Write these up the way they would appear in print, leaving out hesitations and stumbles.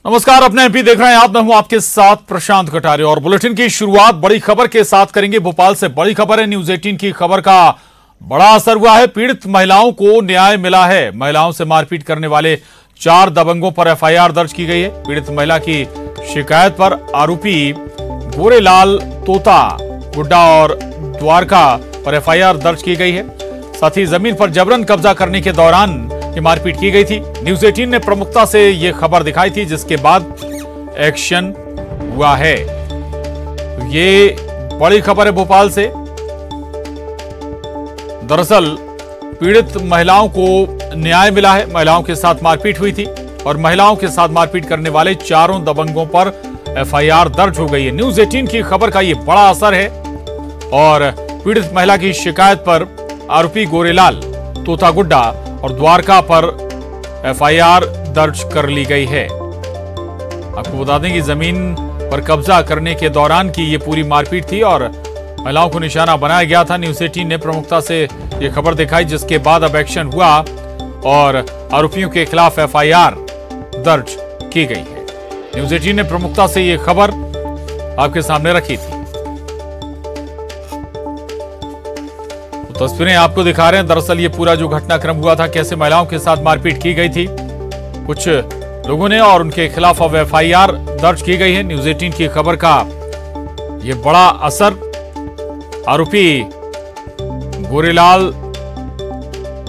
नमस्कार, अपने एमपी देख रहे हैं आप। मैं हूं आपके साथ प्रशांत कटारे और बुलेटिन की शुरुआत बड़ी खबर के साथ करेंगे। भोपाल से बड़ी खबर है। न्यूज 18 की खबर का बड़ा असर हुआ है। पीड़ित महिलाओं को न्याय मिला है। महिलाओं से मारपीट करने वाले 4 दबंगों पर एफआईआर दर्ज की गई है। पीड़ित महिला की शिकायत पर आरोपी गोरेलाल, तोता गुड्डा और द्वारका पर एफआईआर दर्ज की गई है। साथ ही जमीन पर जबरन कब्जा करने के दौरान ये मारपीट की गई थी। न्यूज 18 ने प्रमुखता से ये खबर दिखाई थी, जिसके बाद एक्शन हुआ है। ये बड़ी खबर है भोपाल से। दरअसल पीड़ित महिलाओं को न्याय मिला है। महिलाओं के साथ मारपीट हुई थी और महिलाओं के साथ मारपीट करने वाले 4 दबंगों पर एफआईआर दर्ज हो गई है। न्यूज 18 की खबर का ये बड़ा असर है और पीड़ित महिला की शिकायत पर आरोपी गोरेलाल, तोता गुड्डा और द्वारका पर एफआईआर दर्ज कर ली गई है। आपको बता दें कि जमीन पर कब्जा करने के दौरान की ये पूरी मारपीट थी और महिलाओं को निशाना बनाया गया था। न्यूज 18 ने प्रमुखता से ये खबर दिखाई, जिसके बाद अब एक्शन हुआ और आरोपियों के खिलाफ एफआईआर दर्ज की गई है। न्यूज 18 ने प्रमुखता से ये खबर आपके सामने रखी थी। तस्वीरें आपको दिखा रहे हैं। दरअसल ये पूरा जो घटनाक्रम हुआ था, कैसे महिलाओं के साथ मारपीट की गई थी कुछ लोगों ने, और उनके खिलाफ अब एफआईआर दर्ज की गई है। न्यूज 18 की खबर का ये बड़ा असर। आरोपी गोरेलाल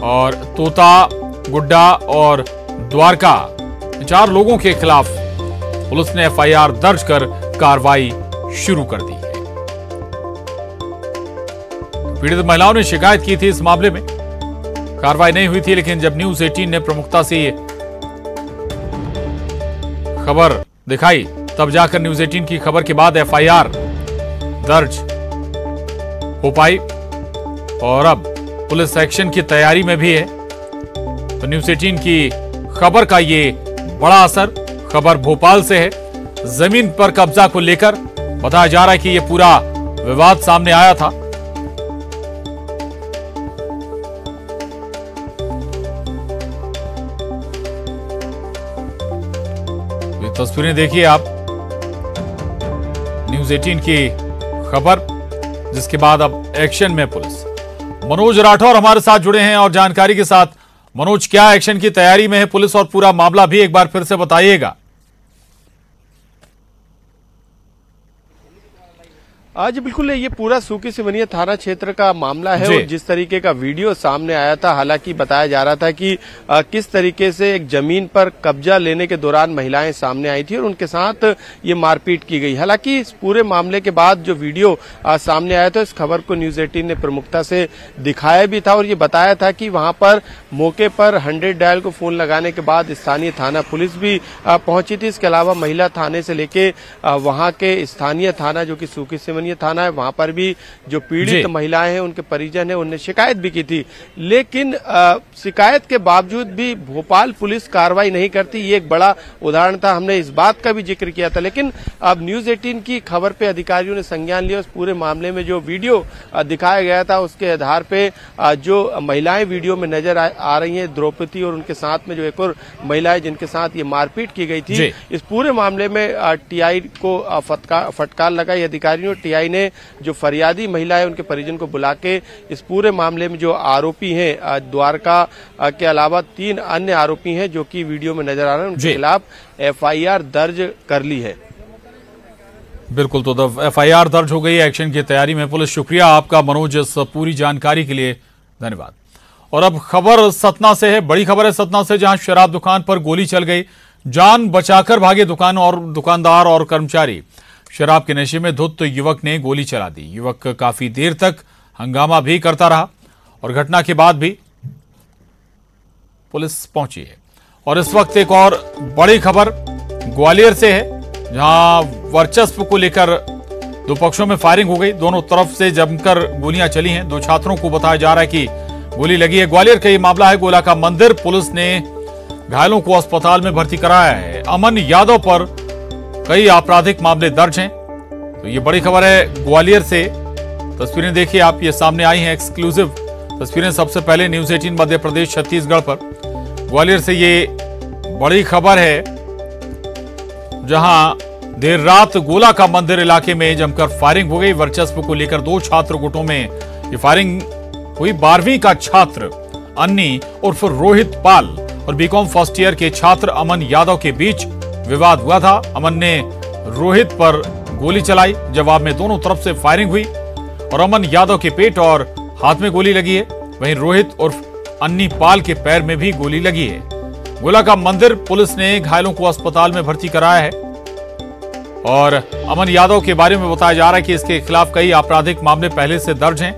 और तोता गुड्डा और द्वारका, 4 लोगों के खिलाफ पुलिस ने एफआईआर दर्ज कर कार्रवाई शुरू कर दी है। पीड़ित महिलाओं ने शिकायत की थी। इस मामले में कार्रवाई नहीं हुई थी, लेकिन जब न्यूज 18 ने प्रमुखता से ये खबर दिखाई, तब जाकर न्यूज 18 की खबर के बाद एफआईआर दर्ज हो पाई और अब पुलिस एक्शन की तैयारी में भी है। तो न्यूज 18 की खबर का ये बड़ा असर। खबर भोपाल से है। जमीन पर कब्जा को लेकर बताया जा रहा है कि यह पूरा विवाद सामने आया था। तस्वीरें देखिए आप, न्यूज 18 की खबर, जिसके बाद अब एक्शन में पुलिस। मनोज राठौर हमारे साथ जुड़े हैं और जानकारी के साथ। मनोज, क्या एक्शन की तैयारी में है पुलिस और पूरा मामला भी एक बार फिर से बताइएगा। आज बिल्कुल ये पूरा सूकी सिवनिया थाना क्षेत्र का मामला है और जिस तरीके का वीडियो सामने आया था, हालांकि बताया जा रहा था कि किस तरीके से एक जमीन पर कब्जा लेने के दौरान महिलाएं सामने आई थी और उनके साथ ये मारपीट की गई। हालांकि इस पूरे मामले के बाद जो वीडियो सामने आया था, इस खबर को न्यूज 18 ने प्रमुखता से दिखाया भी था और ये बताया था कि वहां पर मौके पर 100 डायल को फोन लगाने के बाद स्थानीय थाना पुलिस भी पहुंची थी। इसके अलावा महिला थाने से लेके वहां के स्थानीय थाना जो कि सूकी सिवनिया थाना है, वहां पर भी जो पीड़ित महिलाएं हैं, उनके परिजन हैं, उन्हें शिकायत भी की थी। लेकिन शिकायत के बावजूद भी भोपाल पुलिस कार्रवाई नहीं करती। ये एक बड़ा उदाहरण था। हमने इस बात का भी जिक्र किया था, लेकिन अब न्यूज 18 की खबर पे अधिकारियों ने संज्ञान लिया। उस पूरे मामले में जो वीडियो दिखाया गया था, उसके आधार पे जो महिलाएं वीडियो में नजर आ रही हैं, द्रौपदी और उनके साथ में जो एक और महिलाएं जिनके साथ ये मारपीट की गई थी, इस पूरे मामले में टीआई को फटकार लगाई अधिकारियों। टीआई ने जो फरियादी महिला है, उनके परिजन को बुला के इस पूरे मामले में जो आरोपी हैं, द्वारका के अलावा 3 अन्य आरोपी हैं जो कि वीडियो में नजर आ रहे हैं, उनके खिलाफ एफआईआर दर्ज कर ली है। बिल्कुल, तो एफआईआर दर्ज हो गई है। एक्शन की तैयारी में पुलिस। शुक्रिया आपका मनोज, इस पूरी जानकारी के लिए धन्यवाद। और अब खबर सतना से है। बड़ी खबर है सतना से, जहां शराब दुकान पर गोली चल गई। जान बचाकर भागे दुकानदार और कर्मचारी। शराब के नशे में धुत युवक ने गोली चला दी। युवक काफी देर तक हंगामा भी करता रहा और घटना के बाद भी पुलिस पहुंची है। और इस वक्त एक और बड़ी खबर ग्वालियर से है, जहां वर्चस्व को लेकर 2 पक्षों में फायरिंग हो गई। दोनों तरफ से जमकर गोलियां चली हैं। 2 छात्रों को बताया जा रहा है कि गोली लगी है। ग्वालियर का ये मामला है। गोला का मंदिर। पुलिस ने घायलों को अस्पताल में भर्ती कराया है। अमन यादव पर कई आपराधिक मामले दर्ज हैं। तो ये बड़ी खबर है ग्वालियर से। तस्वीरें देखिए आप, ये सामने आई हैं एक्सक्लूसिव तस्वीरें सबसे पहले न्यूज 18 मध्य प्रदेश छत्तीसगढ़ पर। ग्वालियर से ये बड़ी खबर है। जहां देर रात गोला का मंदिर इलाके में जमकर फायरिंग हो गई। वर्चस्व को लेकर दो छात्र गुटों में ये फायरिंग हुई। 12वीं का छात्र अन्नी उर्फ रोहित पाल और बीकॉम फर्स्ट ईयर के छात्र अमन यादव के बीच विवाद हुआ था। अमन ने रोहित पर गोली चलाई। जवाब में दोनों तरफ से फायरिंग हुई और अमन यादव के पेट और हाथ में गोली लगी है। वहीं रोहित उर्फ अन्नी पाल के पैर में भी गोली लगी है। गोला का मंदिर पुलिस ने घायलों को अस्पताल में भर्ती कराया है और अमन यादव के बारे में बताया जा रहा है कि इसके खिलाफ कई आपराधिक मामले पहले से दर्ज हैं।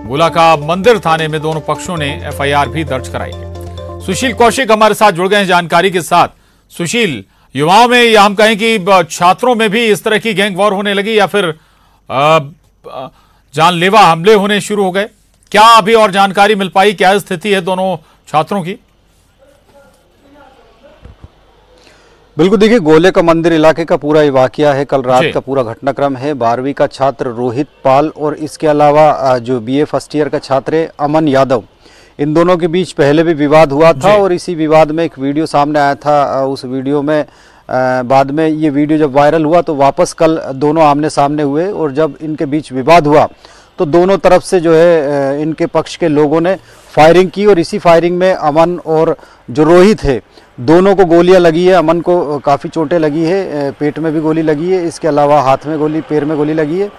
गोला का मंदिर थाने में दोनों पक्षों ने एफआईआर भी दर्ज कराई है। सुशील कौशिक हमारे साथ जुड़ गए हैं जानकारी के साथ। सुशील, युवाओं में या हम कहें कि छात्रों में भी इस तरह की गैंग वॉर होने लगी या फिर जानलेवा हमले होने शुरू हो गए? क्या अभी और जानकारी मिल पाई? क्या स्थिति है दोनों छात्रों की? बिल्कुल, देखिए गोले का मंदिर इलाके का पूरा ये वाकया है, कल रात का पूरा घटनाक्रम है। 12वीं का छात्र रोहित पाल और इसके अलावा जो बीए फर्स्ट ईयर का छात्र है अमन यादव, इन दोनों के बीच पहले भी विवाद हुआ था और इसी विवाद में एक वीडियो सामने आया था। उस वीडियो में बाद में ये वीडियो जब वायरल हुआ तो वापस कल दोनों आमने सामने हुए और जब इनके बीच विवाद हुआ तो दोनों तरफ से जो है इनके पक्ष के लोगों ने फायरिंग की और इसी फायरिंग में अमन और जो रोहित है दोनों को गोलियां लगी है। अमन को काफ़ी चोटें लगी है, पेट में भी गोली लगी है, इसके अलावा हाथ में गोली, पैर में गोली लगी है।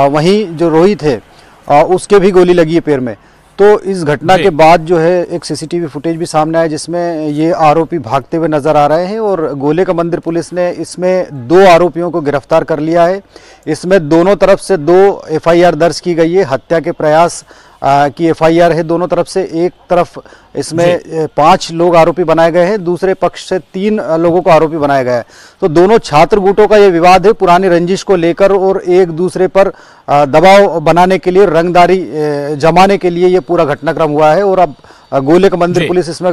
वहीं जो रोहित है उसके भी गोली लगी है पैर में। तो इस घटना के बाद जो है एक सीसीटीवी फुटेज भी सामने आया जिसमें ये आरोपी भागते हुए नजर आ रहे हैं और गोले का मंदिर पुलिस ने इसमें 2 आरोपियों को गिरफ्तार कर लिया है। इसमें दोनों तरफ से 2 एफआईआर दर्ज की गई है। हत्या के प्रयास की एफआईआर है दोनों तरफ से। एक तरफ इसमें 5 लोग आरोपी बनाए गए हैं, दूसरे पक्ष से 3 लोगों को आरोपी बनाया गया है। तो दोनों छात्र गुटों का ये विवाद है पुरानी रंजिश को लेकर और एक दूसरे पर दबाव बनाने के लिए, रंगदारी जमाने के लिए ये पूरा घटनाक्रम हुआ है और अब गोले का मंदिर पुलिस इसमें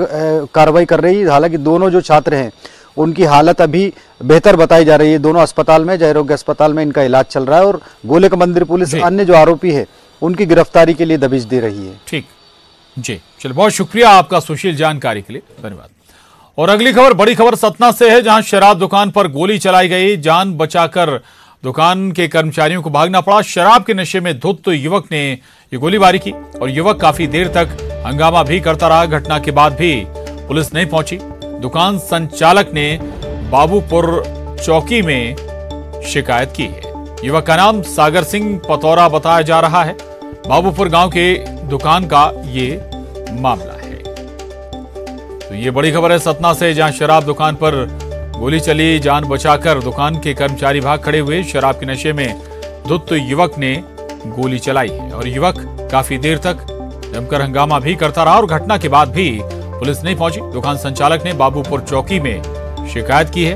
कार्रवाई कर रही है। हालांकि दोनों जो छात्र हैं उनकी हालत अभी बेहतर बताई जा रही है। दोनों अस्पताल में, जयरोग्य अस्पताल में इनका इलाज चल रहा है और गोले का मंदिर पुलिस अन्य जो आरोपी है उनकी गिरफ्तारी के लिए दबिश दे रही है। ठीक जी, चलिए बहुत शुक्रिया आपका सुशील, जानकारी के लिए धन्यवाद। और अगली खबर, बड़ी खबर सतना से है जहां शराब दुकान पर गोली चलाई गई। जान बचाकर दुकान के कर्मचारियों को भागना पड़ा। शराब के नशे में धुत युवक ने ये गोलीबारी की और युवक काफी देर तक हंगामा भी करता रहा। घटना के बाद भी पुलिस नहीं पहुंची। दुकान संचालक ने बाबूपुर चौकी में शिकायत की है। युवक का नाम सागर सिंह पतौरा बताया जा रहा है। बाबूपुर गांव के दुकान का ये मामला है। तो ये बड़ी खबर है सतना से जहां शराब दुकान पर गोली चली। जान बचाकर दुकान के कर्मचारी भाग खड़े हुए। शराब के नशे में धुत युवक ने गोली चलाई है और युवक काफी देर तक जमकर हंगामा भी करता रहा और घटना के बाद भी पुलिस नहीं पहुंची। दुकान संचालक ने बाबूपुर चौकी में शिकायत की है।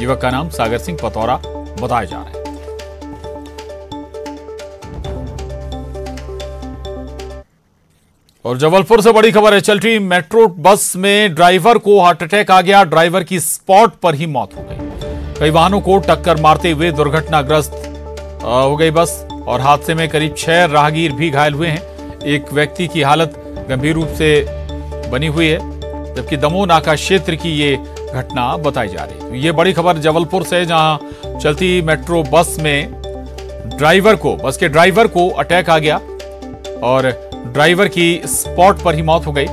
युवक का नाम सागर सिंह पतौरा बताया जा रहा है। और जबलपुर से बड़ी खबर है। चलती मेट्रो बस में ड्राइवर को हार्ट अटैक आ गया। ड्राइवर की स्पॉट पर ही मौत हो गई। कई वाहनों को टक्कर मारते हुए दुर्घटनाग्रस्त हो गई बस और हादसे में करीब 6 राहगीर भी घायल हुए हैं। एक व्यक्ति की हालत गंभीर रूप से बनी हुई है जबकि दमोह नाका क्षेत्र की ये घटना बताई जा रही है। तो ये बड़ी खबर जबलपुर से जहां चलती मेट्रो बस में बस के ड्राइवर को अटैक आ गया और ड्राइवर की स्पॉट पर ही मौत हो गई,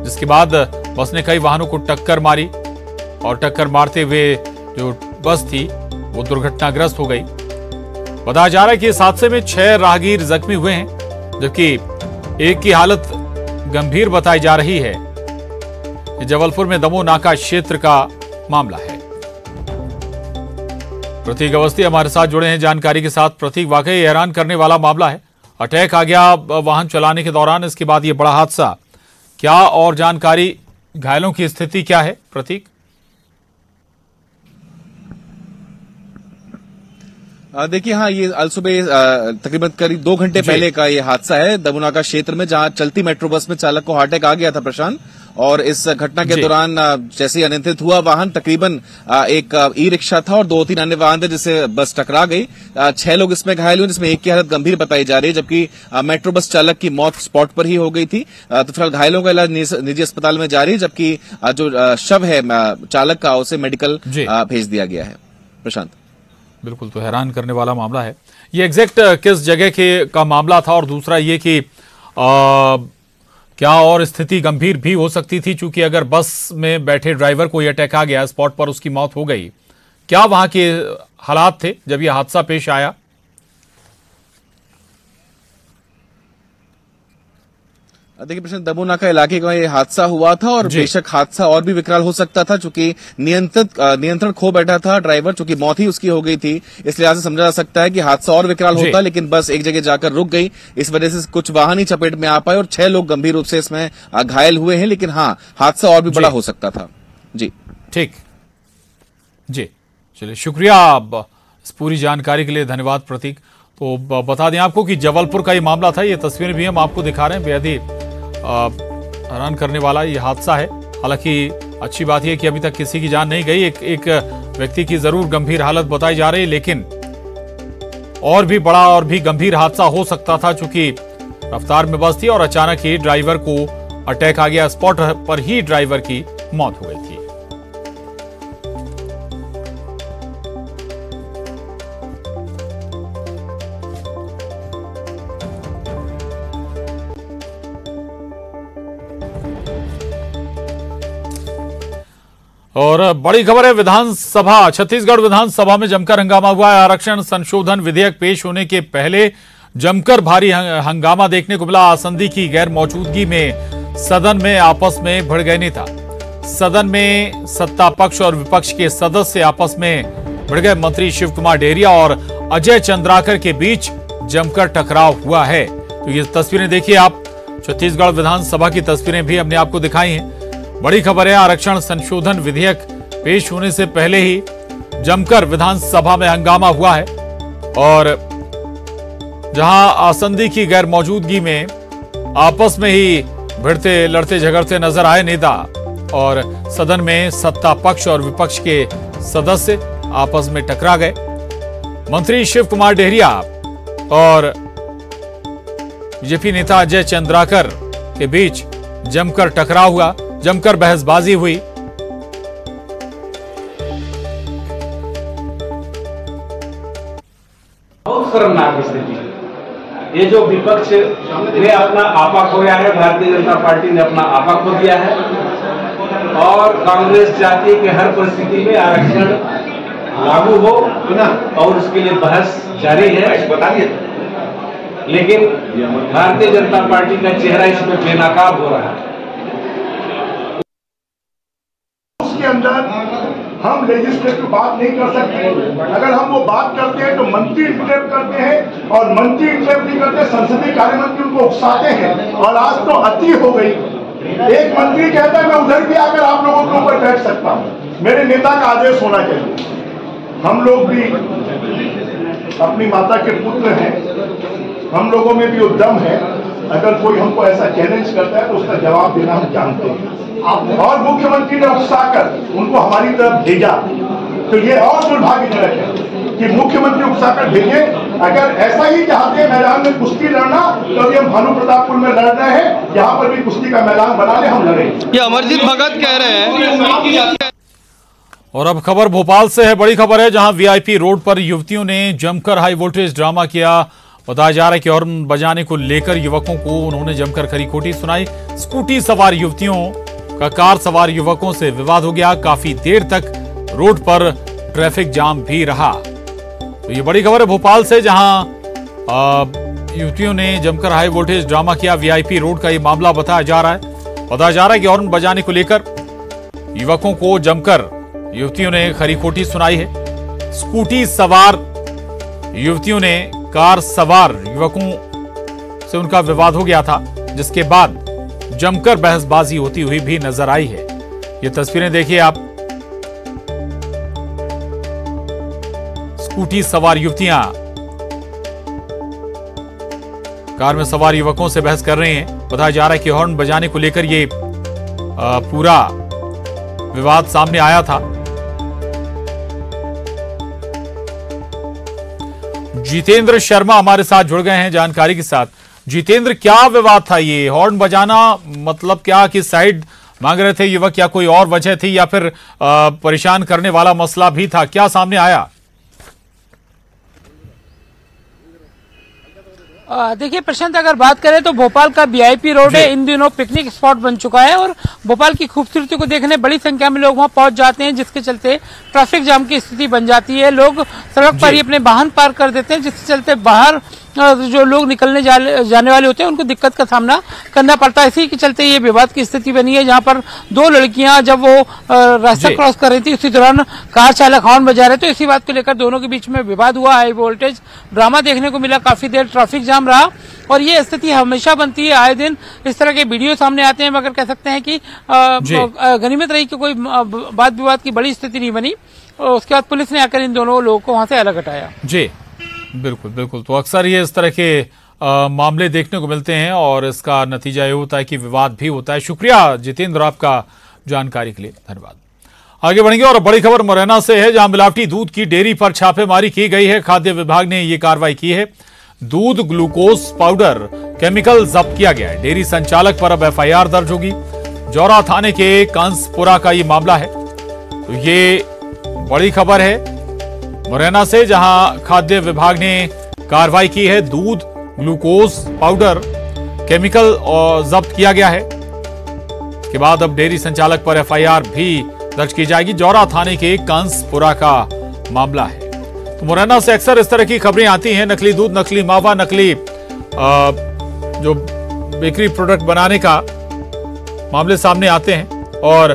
जिसके बाद बस ने कई वाहनों को टक्कर मारी और टक्कर मारते हुए जो बस थी वो दुर्घटनाग्रस्त हो गई। बताया जा रहा है कि इस हादसे में 6 राहगीर जख्मी हुए हैं जबकि एक की हालत गंभीर बताई जा रही है। जबलपुर में दमोह नाका क्षेत्र का मामला है। प्रतीक अवस्थी हमारे साथ जुड़े हैं जानकारी के साथ। प्रतीक, वाकई हैरान करने वाला मामला है। अटैक आ गया वाहन चलाने के दौरान, इसके बाद ये बड़ा हादसा। क्या और जानकारी, घायलों की स्थिति क्या है प्रतीक? देखिए, हाँ, ये आज सुबह तकरीबन करीब 2 घंटे पहले का ये हादसा है दमोह नाका क्षेत्र में, जहां चलती मेट्रो बस में चालक को हार्ट अटैक आ गया था प्रशांत, और इस घटना के दौरान जैसे अनियंत्रित हुआ वाहन, तकरीबन एक ई रिक्शा था और 2-3 अन्य वाहन थे जिससे बस टकरा गई। 6 लोग इसमें घायल हुए, जिसमें एक की हालत गंभीर बताई जा रही है, जबकि मेट्रो बस चालक की मौत स्पॉट पर ही हो गई थी। तो फिलहाल घायलों का इलाज निजी अस्पताल में जारी है, जबकि जो शव है चालक का उसे मेडिकल भेज दिया गया है। प्रशांत, बिल्कुल, तो हैरान करने वाला मामला है ये। एग्जैक्ट किस जगह का मामला था, और दूसरा ये कि क्या और स्थिति गंभीर भी हो सकती थी, चूंकि अगर बस में बैठे ड्राइवर को यह अटैक आ गया, स्पॉट पर उसकी मौत हो गई, क्या वहां के हालात थे जब यह हादसा पेश आया? देखिए प्रश्न, दमोनाका इलाके का ये हादसा हुआ था और बेशक हादसा और भी विकराल हो सकता था, चूंकि नियंत्रण खो बैठा था ड्राइवर, चूंकि मौत ही उसकी हो गई थी। इस लिहाज से समझा जा सकता है कि हादसा और विकराल होता, लेकिन बस एक जगह जाकर रुक गई। इस वजह से कुछ वाहन ही चपेट में आ पाए और 6 लोग गंभीर रूप से इसमें घायल हुए हैं, लेकिन हाँ, हादसा और भी बड़ा हो सकता था। जी ठीक जी, चलिए, शुक्रिया इस पूरी जानकारी के लिए, धन्यवाद प्रतीक। तो बता दें आपको कि जबलपुर का ये मामला था, ये तस्वीरें भी हम आपको दिखा रहे हैं। बेहद ही हैरान करने वाला ये हादसा है। हालांकि अच्छी बात यह कि अभी तक किसी की जान नहीं गई, एक व्यक्ति की जरूर गंभीर हालत बताई जा रही है, लेकिन और भी बड़ा और भी गंभीर हादसा हो सकता था, चूंकि रफ्तार में बस थी और अचानक ही ड्राइवर को अटैक आ गया, स्पॉट पर ही ड्राइवर की मौत हो गई थी। और बड़ी खबर है, विधानसभा, छत्तीसगढ़ विधानसभा में जमकर हंगामा हुआ है। आरक्षण संशोधन विधेयक पेश होने के पहले जमकर भारी हंगामा देखने को मिला। आसंदी की गैर मौजूदगी में सदन में आपस में भिड़ गए नेता। सदन में सत्ता पक्ष और विपक्ष के सदस्य आपस में भिड़ गए। मंत्री शिव कुमार डेहरिया और अजय चंद्राकर के बीच जमकर टकराव हुआ है। तो ये तस्वीरें देखिए आप, छत्तीसगढ़ विधानसभा की तस्वीरें भी हमने आपको दिखाई हैं। बड़ी खबर है, आरक्षण संशोधन विधेयक पेश होने से पहले ही जमकर विधानसभा में हंगामा हुआ है, और जहां आसंदी की गैर मौजूदगी में आपस में ही भिड़ते लड़ते झगड़ते नजर आए नेता, और सदन में सत्ता पक्ष और विपक्ष के सदस्य आपस में टकरा गए। मंत्री शिव कुमार डेहरिया और बीजेपी नेता अजय चंद्राकर के बीच जमकर टकराव हुआ, जमकर बहसबाजी हुई। बहुत शर्मनाक स्थिति। ये जो विपक्ष ने अपना आपा खोया है, भारतीय जनता पार्टी ने अपना आपा खो दिया है, और कांग्रेस चाहती है कि हर परिस्थिति में आरक्षण लागू हो और उसके लिए बहस जारी है। बताइए, लेकिन भारतीय जनता पार्टी का चेहरा इसमें बेनकाब हो रहा है। उसके अंदर हम लेजिस्लेटिव बात नहीं कर सकते। अगर हम वो बात करते हैं तो मंत्री इंटरप्ट करते हैं, और मंत्री इंटरप्ट नहीं करते, संसदीय कार्य मंत्री उनको उकसाते हैं। और आज तो अति हो गई। एक मंत्री कहता है मैं उधर भी आकर आप लोगों के ऊपर बैठ सकता हूं। मेरे नेता का आदेश होना चाहिए। हम लोग भी अपनी माता के पुत्र हैं, हम लोगों में भी उद्यम है। अगर कोई हमको ऐसा चैलेंज करता है तो उसका जवाब देना हम जानते हैं। और मुख्यमंत्री ने उकसाकर उनको हमारी तरफ भेजा, तो ये और दुर्भाग्यजनक है कि मुख्यमंत्री उकसाकर भेजे। अगर ऐसा ही चाहते हैं मैदान में कुश्ती लड़ना, तो अभी हम भानु प्रतापपुर में लड़ रहे हैं, यहाँ पर भी कुश्ती का मैदान बना ले, हम लड़ेंगे। ये अमरजीत भगत कह रहे हैं। और अब खबर भोपाल से है। बड़ी खबर है, जहां वीआईपी रोड पर युवतियों ने जमकर हाई वोल्टेज ड्रामा किया। बताया जा रहा है कि हॉर्न बजाने को लेकर युवकों को उन्होंने जमकर खरी खोटी सुनाई। स्कूटी सवार युवतियों का कार सवार युवकों से विवाद हो गया। काफी देर तक रोड पर ट्रैफिक जाम भी रहा। तो ये बड़ी खबर है भोपाल से, जहां युवतियों ने जमकर हाई वोल्टेज ड्रामा किया। वीआईपी रोड का ये मामला बताया जा रहा है कि हॉर्न बजाने को लेकर युवकों को जमकर युवतियों ने खरी खोटी सुनाई है। स्कूटी सवार युवतियों ने कार सवार युवकों से उनका विवाद हो गया था, जिसके बाद जमकर बहसबाजी होती हुई भी नजर आई है। ये तस्वीरें देखिए आप, स्कूटी सवार युवतियां कार में सवार युवकों से बहस कर रहे हैं। बताया जा रहा है कि हॉर्न बजाने को लेकर ये पूरा विवाद सामने आया था। जितेंद्र शर्मा हमारे साथ जुड़ गए हैं जानकारी के साथ। जितेंद्र, क्या विवाद था ये? हॉर्न बजाना मतलब क्या, किस साइड मांग रहे थे युवक, या कोई और वजह थी, या फिर परेशान करने वाला मसला भी था? क्या सामने आया? देखिए प्रशांत, अगर बात करें तो भोपाल का वीआईपी रोड है इन दिनों पिकनिक स्पॉट बन चुका है और भोपाल की खूबसूरती को देखने बड़ी संख्या में लोग वहां पहुंच जाते हैं, जिसके चलते ट्रैफिक जाम की स्थिति बन जाती है। लोग सड़क पर ही अपने वाहन पार्क कर देते हैं, जिसके चलते बाहर जो लोग निकलने जाने वाले होते हैं उनको दिक्कत का सामना करना पड़ता है। इसी के चलते ये विवाद की स्थिति बनी है, जहां पर दो लड़कियां जब वो रास्ता क्रॉस कर रही थी उसी दौरान कार चालक हॉर्न बजा रहे, तो इसी बात को लेकर दोनों के बीच में विवाद हुआ। हाई वोल्टेज ड्रामा देखने को मिला, काफी देर ट्रैफिक जाम रहा और ये स्थिति हमेशा बनती है। आए दिन इस तरह के वीडियो सामने आते हैं, मगर कह सकते हैं कि गनीमत रही कि कोई वाद विवाद की बड़ी स्थिति नहीं बनी। उसके बाद पुलिस ने आकर इन दोनों लोगों को वहां से अलग हटाया। जी बिल्कुल बिल्कुल। तो अक्सर ये इस तरह के मामले देखने को मिलते हैं और इसका नतीजा ये होता है कि विवाद भी होता है। शुक्रिया जितेंद्र आपका जानकारी के लिए, धन्यवाद। आगे बढ़ेंगे और बड़ी खबर मुरैना से है, जहां मिलावटी दूध की डेयरी पर छापेमारी की गई है। खाद्य विभाग ने ये कार्रवाई की है। दूध, ग्लूकोज पाउडर, केमिकल जब्त किया गया है। डेयरी संचालक पर अब एफआईआर दर्ज होगी। जौरा थाने के कंसपुरा का ये मामला है। तो ये बड़ी खबर है मुरैना से, जहां खाद्य विभाग ने कार्रवाई की है। दूध, ग्लूकोज पाउडर, केमिकल जब्त किया गया है। इसके बाद अब डेयरी संचालक पर एफआईआर भी दर्ज की जाएगी। जौरा थाने के कंसपुरा का मामला है। तो मुरैना से अक्सर इस तरह की खबरें आती हैं, नकली दूध, नकली मावा, नकली जो बेकरी प्रोडक्ट बनाने का मामले सामने आते हैं और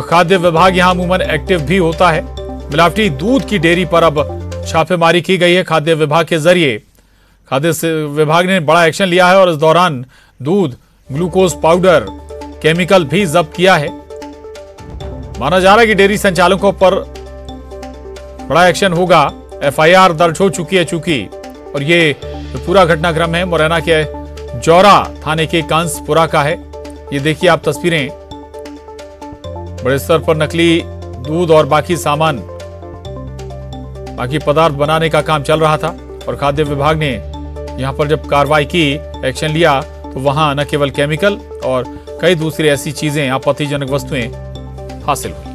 खाद्य विभाग यहां अमूमन एक्टिव भी होता है। मिलावटी दूध की डेयरी पर अब छापेमारी की गई है खाद्य विभाग के जरिए। खाद्य विभाग ने बड़ा एक्शन लिया है और इस दौरान दूध, ग्लूकोज पाउडर, केमिकल भी जब्त किया है। माना जा रहा है कि डेयरी संचालकों पर बड़ा एक्शन होगा। एफआईआर दर्ज हो चुकी है चूंकि, और ये पूरा घटनाक्रम है मुरैना के जौरा थाने के कंसपुरा का है। ये देखिए आप तस्वीरें, बड़े स्तर पर नकली दूध और बाकी सामान, बाकी पदार्थ बनाने का काम चल रहा था और खाद्य विभाग ने यहां पर जब कार्रवाई की, एक्शन लिया, तो वहां न केवल केमिकल और कई दूसरी ऐसी चीजें, आपत्तिजनक वस्तुएं हासिल हुई।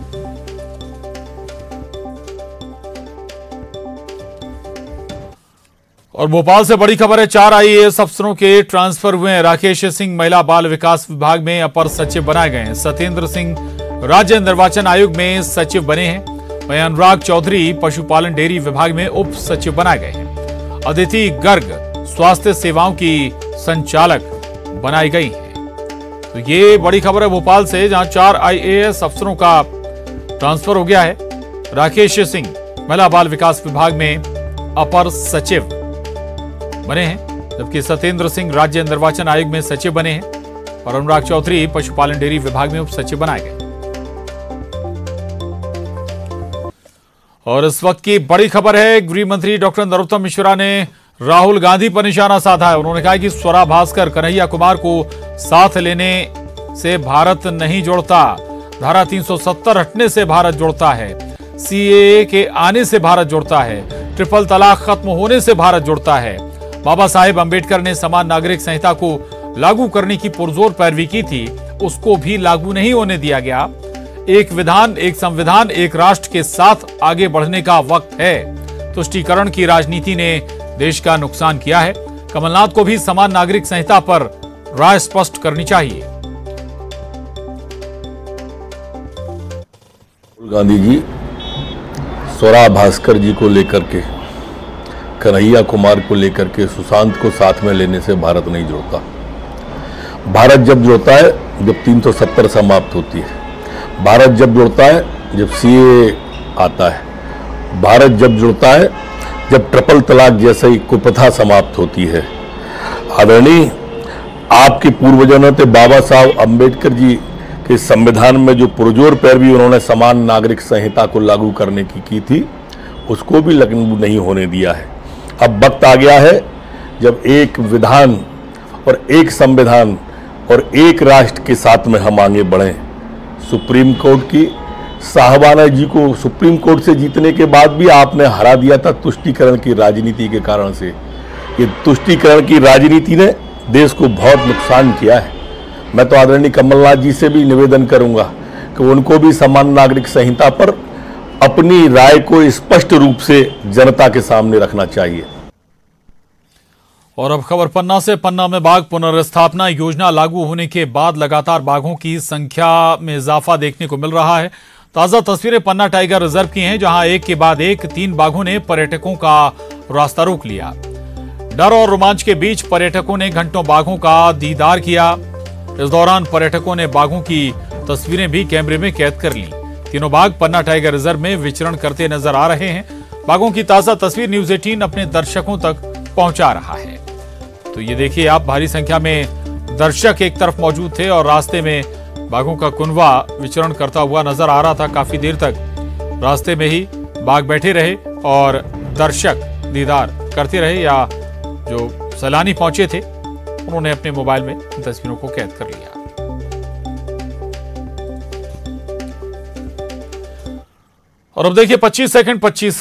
और भोपाल से बड़ी खबर है, 4 आईएएस अफसरों के ट्रांसफर हुए हैं। राकेश सिंह महिला बाल विकास विभाग में अपर सचिव बनाए गए हैं। सत्येंद्र सिंह राज्य निर्वाचन आयोग में सचिव बने हैं। वहीं अनुराग चौधरी पशुपालन डेयरी विभाग में उप सचिव बनाए गए हैं। अदिति गर्ग स्वास्थ्य सेवाओं की संचालक बनाई गई है। तो ये बड़ी खबर है भोपाल से, जहां 4 आईएएस अफसरों का ट्रांसफर हो गया है। राकेश सिंह महिला बाल विकास विभाग में अपर सचिव बने हैं, जबकि सत्येंद्र सिंह राज्य निर्वाचन आयोग में सचिव बने हैं और अनुराग चौधरी पशुपालन डेयरी विभाग में उप सचिव बनाए गए। और इस वक्त की बड़ी खबर है, गृह मंत्री डॉक्टर नरोत्तम मिश्रा ने राहुल गांधी पर निशाना साधा है। उन्होंने कहा कि स्वरा भास्कर कन्हैया कुमार को साथ लेने से भारत नहीं जोड़ता, धारा 370 हटने से भारत जोड़ता है, सीएए के आने से भारत जोड़ता है, ट्रिपल तलाक खत्म होने से भारत जोड़ता है। बाबा साहेब अंबेडकर ने समान नागरिक संहिता को लागू करने की पुरजोर पैरवी की थी, उसको भी लागू नहीं होने दिया गया। एक विधान, एक संविधान, एक राष्ट्र के साथ आगे बढ़ने का वक्त है। तुष्टीकरण की राजनीति ने देश का नुकसान किया है। कमलनाथ को भी समान नागरिक संहिता पर राय स्पष्ट करनी चाहिए। राहुल गांधी जी स्वरा भास्कर जी को लेकर के, कन्हैया कुमार को लेकर के, सुशांत को साथ में लेने से भारत नहीं जुड़ता। भारत जब जुड़ता है जब 370 समाप्त होती है। भारत जब जुड़ता है जब सीए आता है। भारत जब जुड़ता है जब ट्रिपल तलाक जैसे ही कुप्रथा समाप्त होती है। आदरणीय, आपके पूर्वजों ने बाबा साहब अंबेडकर जी के संविधान में जो पुरजोर पैरवी उन्होंने समान नागरिक संहिता को लागू करने की थी, उसको भी लागू नहीं होने दिया है। अब वक्त आ गया है जब एक विधान और एक संविधान और एक राष्ट्र के साथ में हम आगे बढ़ें। सुप्रीम कोर्ट की। साहबाना जी को सुप्रीम कोर्ट से जीतने के बाद भी आपने हरा दिया था तुष्टीकरण की राजनीति के कारण से। ये तुष्टीकरण की राजनीति ने देश को बहुत नुकसान किया है। मैं तो आदरणीय कमलनाथ जी से भी निवेदन करूंगा कि उनको भी समान नागरिक संहिता पर अपनी राय को स्पष्ट रूप से जनता के सामने रखना चाहिए। और अब खबर पन्ना से। पन्ना में बाघ पुनर्स्थापना योजना लागू होने के बाद लगातार बाघों की संख्या में इजाफा देखने को मिल रहा है। ताजा तस्वीरें पन्ना टाइगर रिजर्व की हैं, जहां एक के बाद एक 3 बाघों ने पर्यटकों का रास्ता रोक लिया। डर और रोमांच के बीच पर्यटकों ने घंटों बाघों का दीदार किया। इस दौरान पर्यटकों ने बाघों की तस्वीरें भी कैमरे में कैद कर ली। तीनों बाघ पन्ना टाइगर रिजर्व में विचरण करते नजर आ रहे हैं। बाघों की ताजा तस्वीर न्यूज़ 18 अपने दर्शकों तक पहुंचा रहा है। तो ये देखिए आप, भारी संख्या में दर्शक एक तरफ मौजूद थे और रास्ते में बाघों का कुनवा विचरण करता हुआ नजर आ रहा था। काफी देर तक रास्ते में ही बाघ बैठे रहे और दर्शक दीदार करते रहे, या जो सैलानी पहुंचे थे उन्होंने अपने मोबाइल में इन तस्वीरों को कैद कर लिया। और अब देखिए 25 सेकंड 25